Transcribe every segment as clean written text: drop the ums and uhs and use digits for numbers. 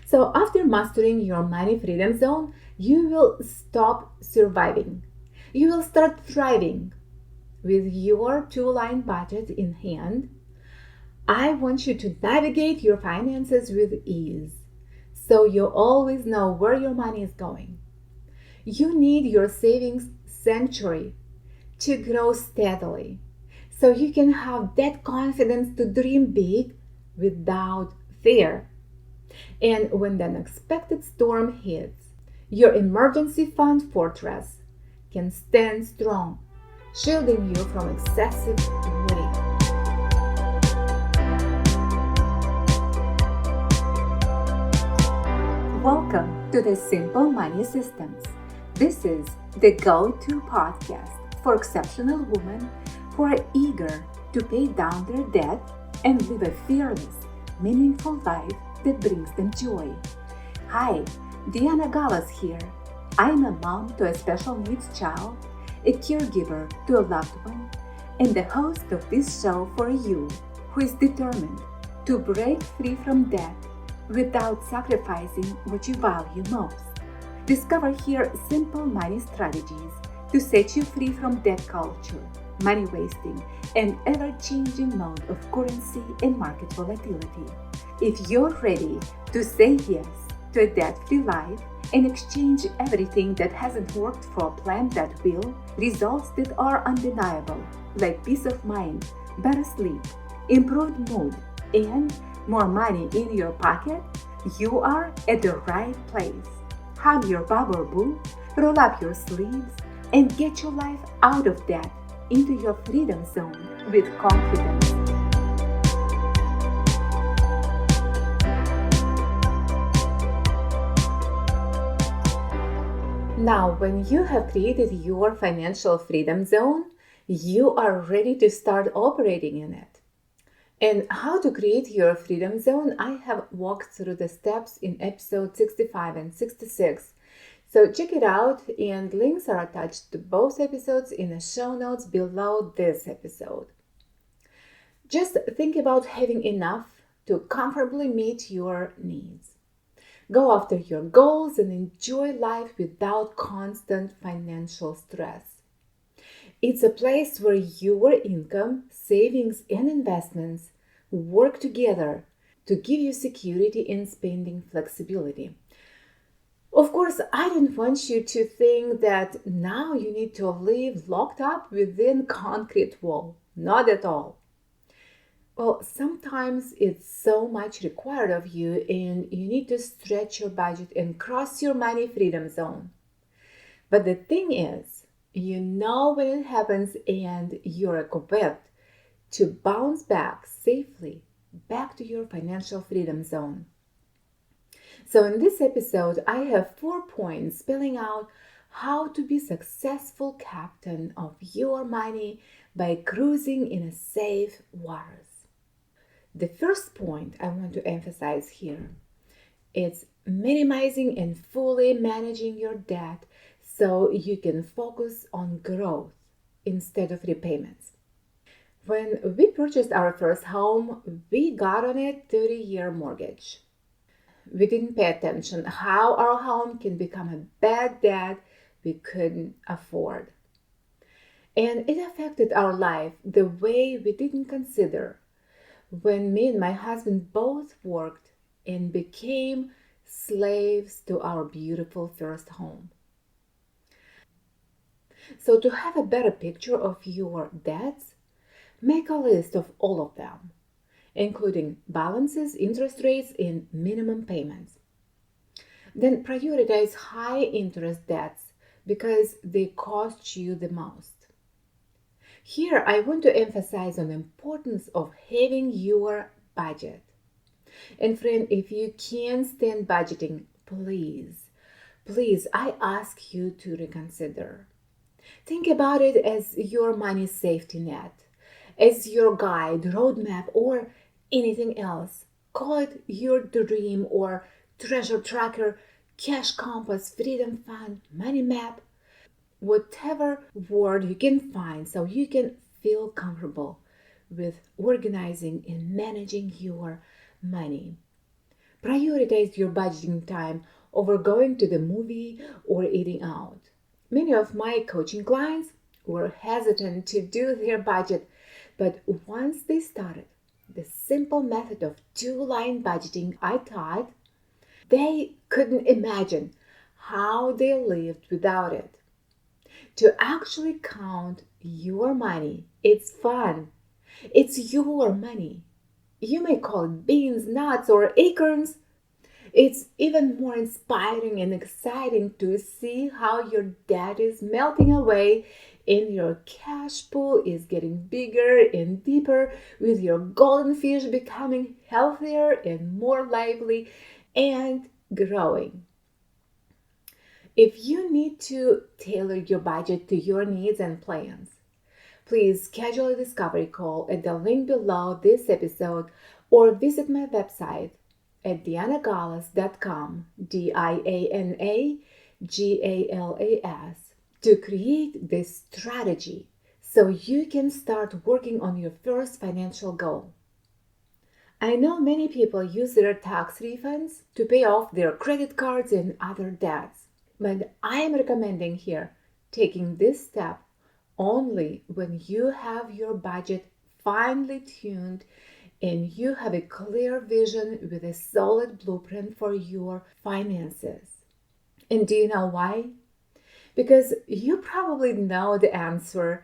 So after mastering your money freedom zone, you will stop surviving. You will start thriving. With your two-line budget in hand, I want you to navigate your finances with ease so you always know where your money is going. You need your savings sanctuary to grow steadily so you can have that confidence to dream big without fear. And when the unexpected storm hits, your emergency fund fortress can stand strong, shielding you from excessive weight. Welcome to the Simple Money Systems. This is the go-to podcast for exceptional women who are eager to pay down their debt and live a fearless, meaningful life that brings them joy. Hi, Diana Gallas here. I'm a mom to a special needs child, a caregiver to a loved one, and the host of this show for you who is determined to break free from debt without sacrificing what you value most. Discover here simple money strategies to set you free from debt culture, money wasting, and ever-changing mode of currency and market volatility. If you're ready to say yes to a debt-free life and exchange everything that hasn't worked for a plan that will, results that are undeniable, like peace of mind, better sleep, improved mood, and more money in your pocket, you are at the right place. Hug your bubble boo, roll up your sleeves, and get your life out of debt into your freedom zone with confidence. Now, when you have created your financial freedom zone, you are ready to start operating in it. And how to create your freedom zone, I have walked through the steps in episode 65 and 66. So check it out, and links are attached to both episodes in the show notes below this episode. Just think about having enough to comfortably meet your needs. Go after your goals and enjoy life without constant financial stress. It's a place where your income, savings, and investments work together to give you security and spending flexibility. Of course, I don't want you to think that now you need to live locked up within concrete wall. Not at all. Well, sometimes it's so much required of you and you need to stretch your budget and cross your money freedom zone. But the thing is, you know when it happens and you're equipped to bounce back safely back to your financial freedom zone. So in this episode, I have 4 points spelling out how to be successful captain of your money by cruising in a safe waters. The first point I want to emphasize here is minimizing and fully managing your debt so you can focus on growth instead of repayments. When we purchased our first home, we got on a 30-year mortgage. We didn't pay attention how our home can become a bad debt we couldn't afford. And it affected our life the way we didn't consider when me and my husband both worked and became slaves to our beautiful first home. So to have a better picture of your debts, make a list of all of them, including balances, interest rates, and minimum payments. Then prioritize high interest debts because they cost you the most. Here, I want to emphasize on the importance of having your budget. And friend, if you can't stand budgeting, please, I ask you to reconsider. Think about it as your money safety net, as your guide, roadmap, or anything else. Call it your dream or treasure tracker, cash compass, freedom fund, money map, whatever word you can find so you can feel comfortable with organizing and managing your money. Prioritize your budgeting time over going to the movie or eating out. Many of my coaching clients were hesitant to do their budget, but once they started the simple method of two-line budgeting I taught, they couldn't imagine how they lived without it. To actually count your money, it's fun. It's your money. You may call it beans, nuts, or acorns. It's even more inspiring and exciting to see how your debt is melting away and your cash pool is getting bigger and deeper, with your golden fish becoming healthier and more lively and growing. If you need to tailor your budget to your needs and plans, please schedule a discovery call at the link below this episode or visit my website at dianagalas.com, DIANAGALAS, to create this strategy so you can start working on your first financial goal. I know many people use their tax refunds to pay off their credit cards and other debts, but I am recommending here taking this step only when you have your budget finely tuned and you have a clear vision with a solid blueprint for your finances. And do you know why? Because you probably know the answer.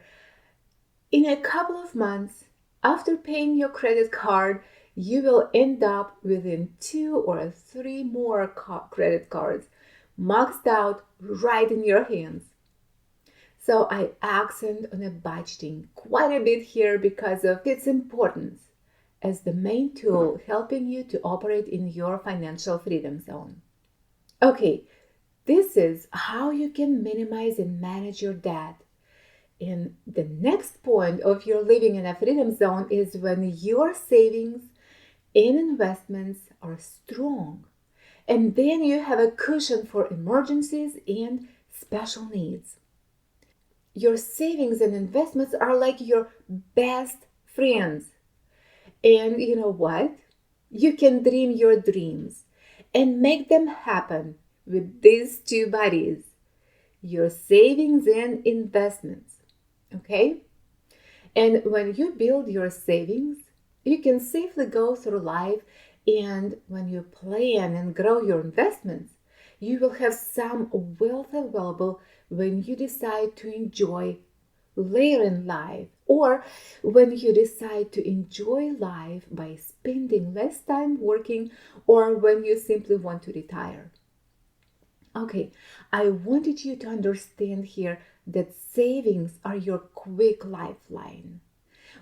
In a couple of months after paying your credit card, you will end up within 2 or 3 more credit cards maxed out right in your hands. So I accent on a budgeting quite a bit here because of its importance as the main tool helping you to operate in your financial freedom zone. Okay, this is how you can minimize and manage your debt. And the next point of your living in a freedom zone is when your savings and investments are strong. And then you have a cushion for emergencies and special needs. Your savings and investments are like your best friends. And you know what? You can dream your dreams and make them happen with these two buddies, your savings and investments. Okay? And when you build your savings, you can safely go through life, and when you plan and grow your investments, you will have some wealth available when you decide to enjoy later in life, or when you decide to enjoy life by spending less time working, or when you simply want to retire. Okay, I wanted you to understand here that savings are your quick lifeline,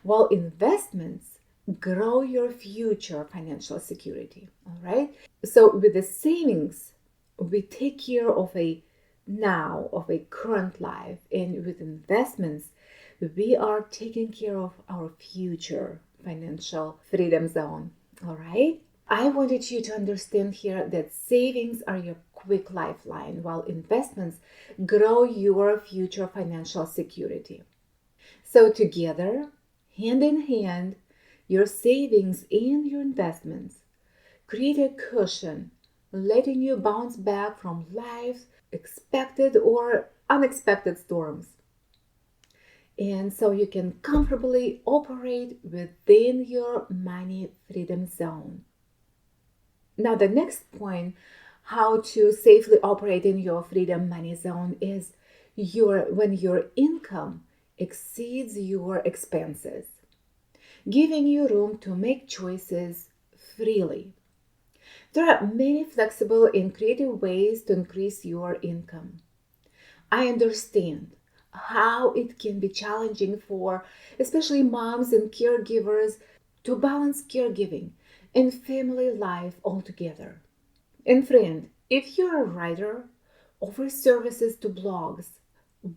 while investments grow your future financial security. All right. So with the savings, we take care of a current life, and with investments, we are taking care of our future financial freedom zone. All right. I wanted you to understand here that savings are your quick lifeline, while investments grow your future financial security. So together, hand in hand, your savings and your investments create a cushion, letting you bounce back from life's expected or unexpected storms. And so you can comfortably operate within your money freedom zone. Now, the next point, how to safely operate in your freedom money zone, is when your income exceeds your expenses, giving you room to make choices freely. There are many flexible and creative ways to increase your income. I understand how it can be challenging for especially moms and caregivers to balance caregiving and family life altogether. And friend, if you're a writer, offer services to blogs,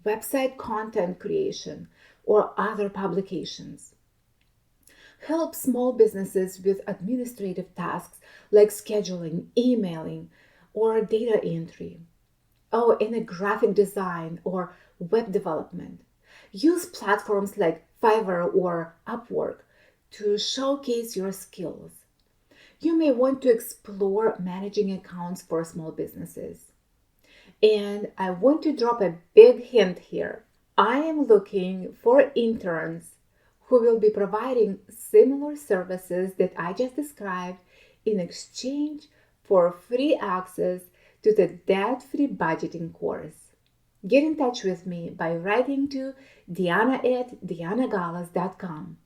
website content creation, or other publications. Help small businesses with administrative tasks like scheduling, emailing, or data entry. Oh, and a graphic design or web development. Use platforms like Fiverr or Upwork to showcase your skills. You may want to explore managing accounts for small businesses. And I want to drop a big hint here. I am looking for interns who will be providing similar services that I just described in exchange for free access to the debt-free budgeting course. Get in touch with me by writing to Diana@dianagalas.com.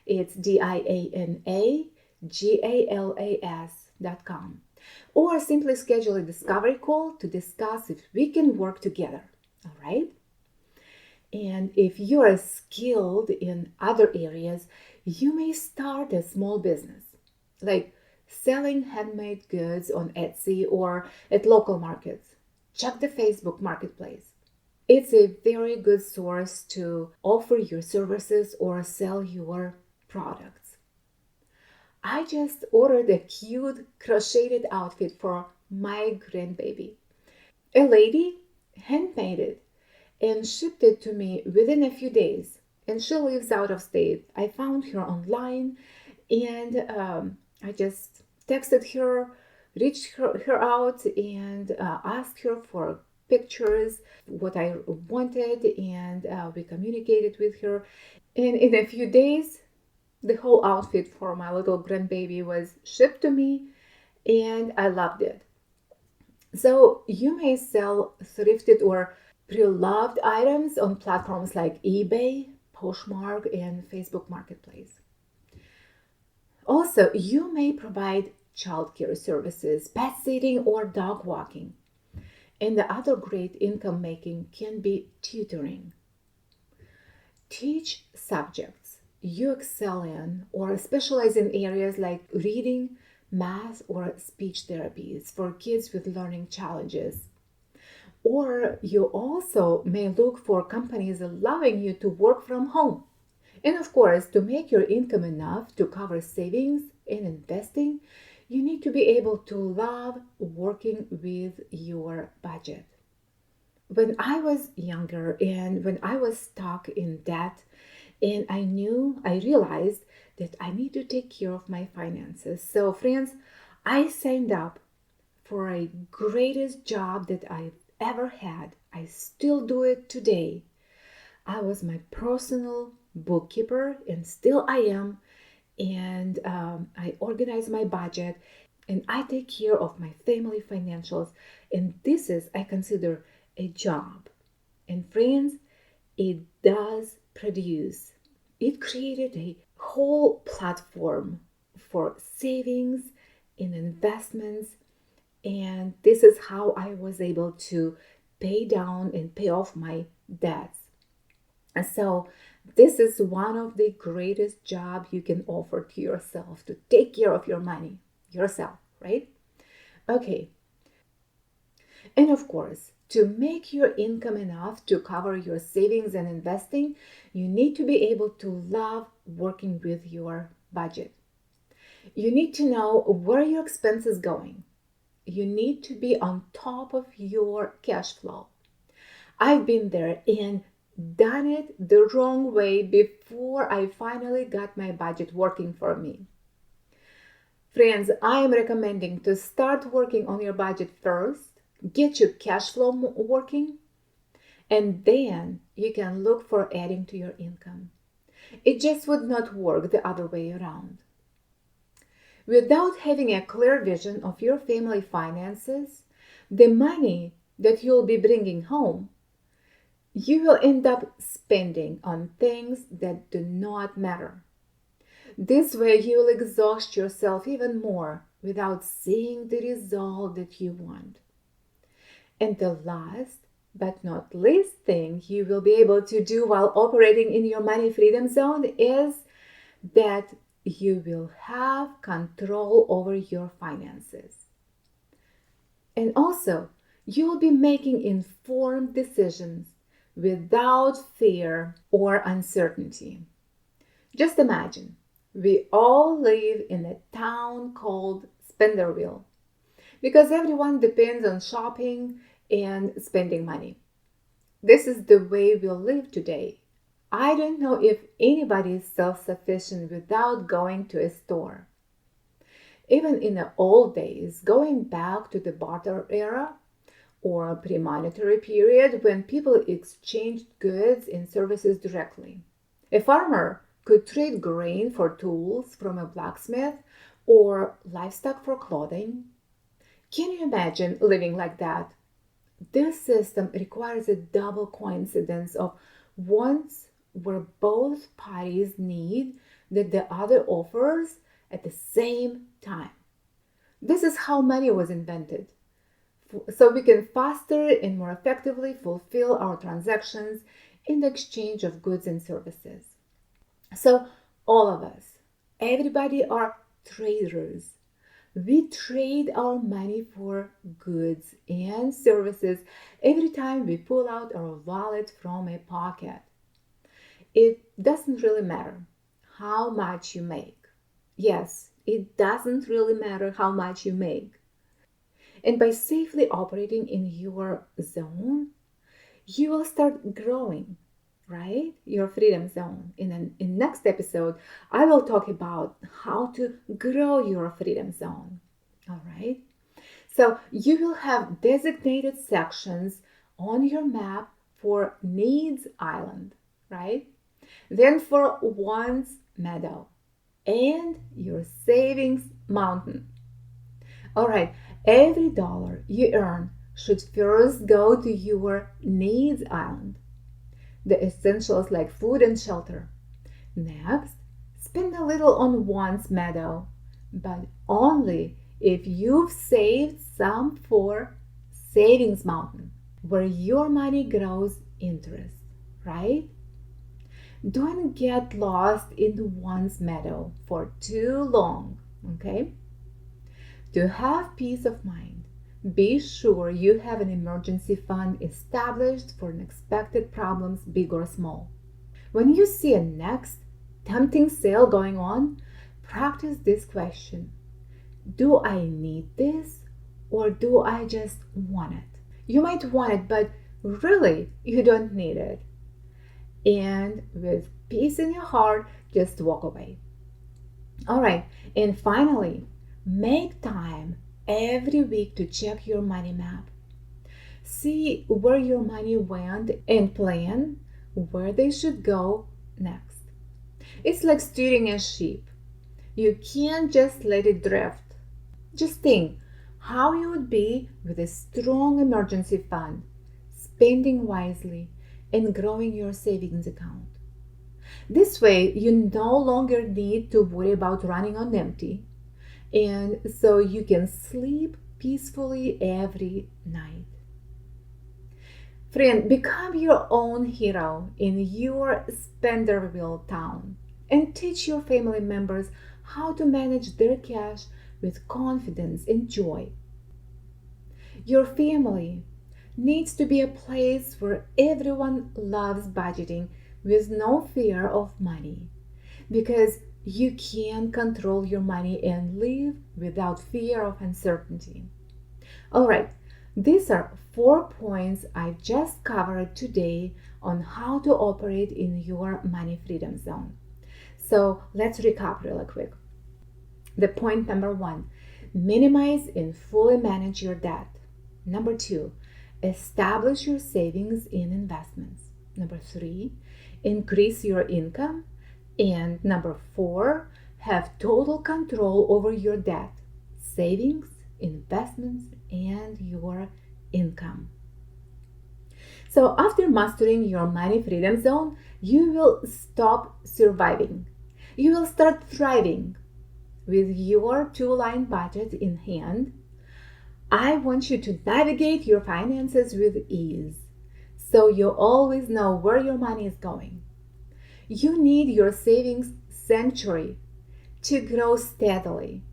It's DIANAGALAS.com. Or simply schedule a discovery call to discuss if we can work together. All right? And if you are skilled in other areas, you may start a small business, like selling handmade goods on Etsy or at local markets. Check the Facebook Marketplace. It's a very good source to offer your services or sell your products. I just ordered a cute crocheted outfit for my grandbaby. A lady handmade it and shipped it to me within a few days. And she lives out of state. I found her online and I just texted her, reached her out, and asked her for pictures, what I wanted, and we communicated with her. And in a few days, the whole outfit for my little grandbaby was shipped to me, and I loved it. So you may sell thrifted or pre-loved items on platforms like eBay, Poshmark, and Facebook Marketplace. Also, you may provide childcare services, pet sitting, or dog walking. And the other great income making can be tutoring. Teach subjects you excel in or specialize in areas like reading, math, or speech therapies for kids with learning challenges. Or you also may look for companies allowing you to work from home. And of course, to make your income enough to cover savings and investing, you need to be able to love working with your budget. When I was younger and when I was stuck in debt, and I realized that I need to take care of my finances. So, friends, I signed up for a greatest job that I've ever had. I still do it today. I was my personal bookkeeper, and still I am. And I organize my budget, and I take care of my family financials. And this is, I consider, a job. And friends, it does produce. It created a whole platform for savings and investments. And this is how I was able to pay down and pay off my debts. And so this is one of the greatest jobs you can offer to yourself, to take care of your money yourself, right? Okay. And of course, to make your income enough to cover your savings and investing, you need to be able to love working with your budget. You need to know where your expenses going. You need to be on top of your cash flow. I've been there and done it the wrong way before I finally got my budget working for me. Friends, I am recommending to start working on your budget first, get your cash flow working, and then you can look for adding to your income. It just would not work the other way around. Without having a clear vision of your family finances, the money that you'll be bringing home, you will end up spending on things that do not matter. This way, you will exhaust yourself even more without seeing the result that you want. And the last but not least thing you will be able to do while operating in your money freedom zone is that you will have control over your finances. And also, you will be making informed decisions without fear or uncertainty. Just imagine, we all live in a town called Spenderville because everyone depends on shopping and spending money. This is the way we live today. I don't know if anybody is self-sufficient without going to a store. Even in the old days, going back to the barter era or pre-monetary period when people exchanged goods and services directly. A farmer could trade grain for tools from a blacksmith or livestock for clothing. Can you imagine living like that? This system requires a double coincidence of wants where both parties need that the other offers at the same time. This is how money was invented, so we can faster and more effectively fulfill our transactions in the exchange of goods and services. So, all of us, everybody are traders. We trade our money for goods and services every time we pull out our wallet from a pocket. It doesn't really matter how much you make. Yes, it doesn't really matter how much you make. And by safely operating in your zone, you will start growing, right? Your freedom zone. In next episode, I will talk about how to grow your freedom zone. All right. So you will have designated sections on your map for Needs Island, right? Then for Wants Meadow and your Savings Mountain. All right. Every dollar you earn should first go to your Needs Island, the essentials like food and shelter. Next, spend a little on Wants Meadow, but only if you've saved some for Savings Mountain, where your money grows interest, right? Don't get lost in Wants Meadow for too long, okay? To have peace of mind, be sure you have an emergency fund established for unexpected problems, big or small. When you see a next tempting sale going on, practice this question. Do I need this or do I just want it? You might want it, but really you don't need it. And with peace in your heart, just walk away. All right, and finally, make time every week to check your money map. See where your money went and plan where they should go next. It's like steering a ship. You can't just let it drift. Just think how you would be with a strong emergency fund, spending wisely, and growing your savings account. This way, you no longer need to worry about running on empty, and so you can sleep peacefully every night. Friend, become your own hero in your Spenderville town and teach your family members how to manage their cash with confidence and joy. Your family needs to be a place where everyone loves budgeting with no fear of money, because you can control your money and live without fear of uncertainty. All right, these are 4 points I've just covered today on how to operate in your money freedom zone. So let's recap really quick. The point number 1, minimize and fully manage your debt. Number 2, establish your savings and investments. Number 3, increase your income. And number 4, have total control over your debt, savings, investments, and your income. So after mastering your money freedom zone, you will stop surviving. You will start thriving. With your 2-line budget in hand, I want you to navigate your finances with ease, so you always know where your money is going. You need your savings sanctuary to grow steadily,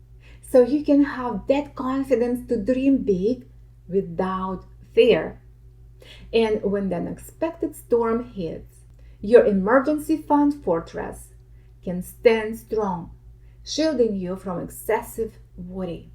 so you can have that confidence to dream big without fear. And when the unexpected storm hits, your emergency fund fortress can stand strong, shielding you from excessive worry.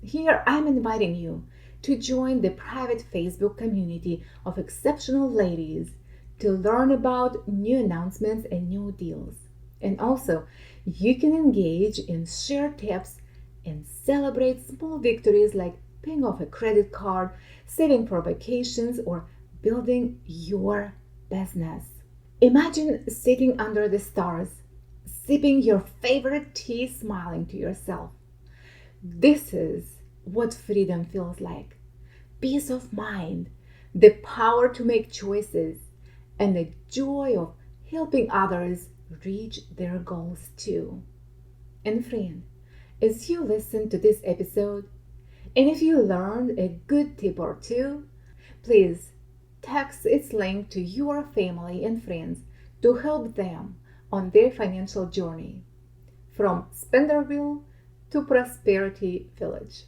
Here, I'm inviting you to join the private Facebook community of exceptional ladies to learn about new announcements and new deals. And also, you can engage and share tips and celebrate small victories like paying off a credit card, saving for vacations, or building your business. Imagine sitting under the stars, sipping your favorite tea, smiling to yourself. This is what freedom feels like: peace of mind, the power to make choices, and the joy of helping others reach their goals too. And friend, as you listen to this episode, and if you learned a good tip or two, please text its link to your family and friends to help them on their financial journey from Spenderville to Prosperity Village.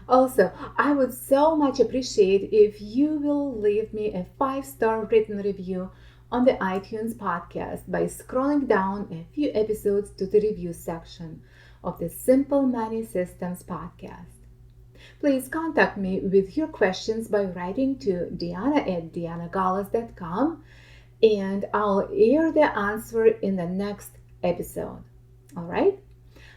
Also, I would so much appreciate if you will leave me a 5-star written review on the iTunes podcast by scrolling down a few episodes to the review section of the Simple Money Systems podcast. Please contact me with your questions by writing to Diana@dianagalas.com, and I'll air the answer in the next episode. All right?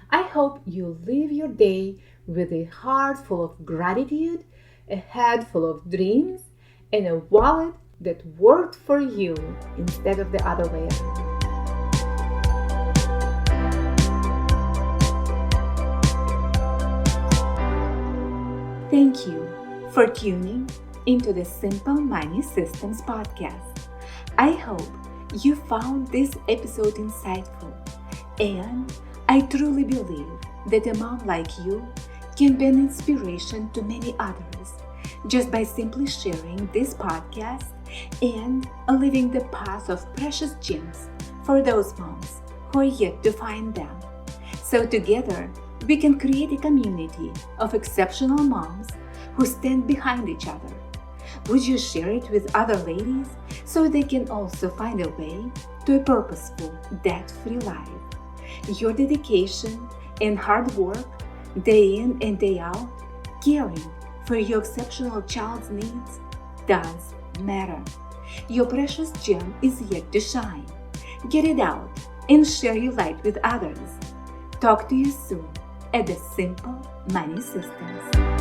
I hope you live your day with a heart full of gratitude, a head full of dreams, and a wallet that worked for you instead of the other way around. Thank you for tuning into the Simple Money Systems podcast. I hope you found this episode insightful, and I truly believe that a mom like you can be an inspiration to many others just by simply sharing this podcast and living the path of precious gems for those moms who are yet to find them. So together, we can create a community of exceptional moms who stand behind each other. Would you share it with other ladies so they can also find a way to a purposeful, debt-free life? Your dedication and hard work, day in and day out, caring for your exceptional child's needs does matter. Your precious gem is yet to shine. Get it out and share your light with others. Talk to you soon at the Simple Money Systems.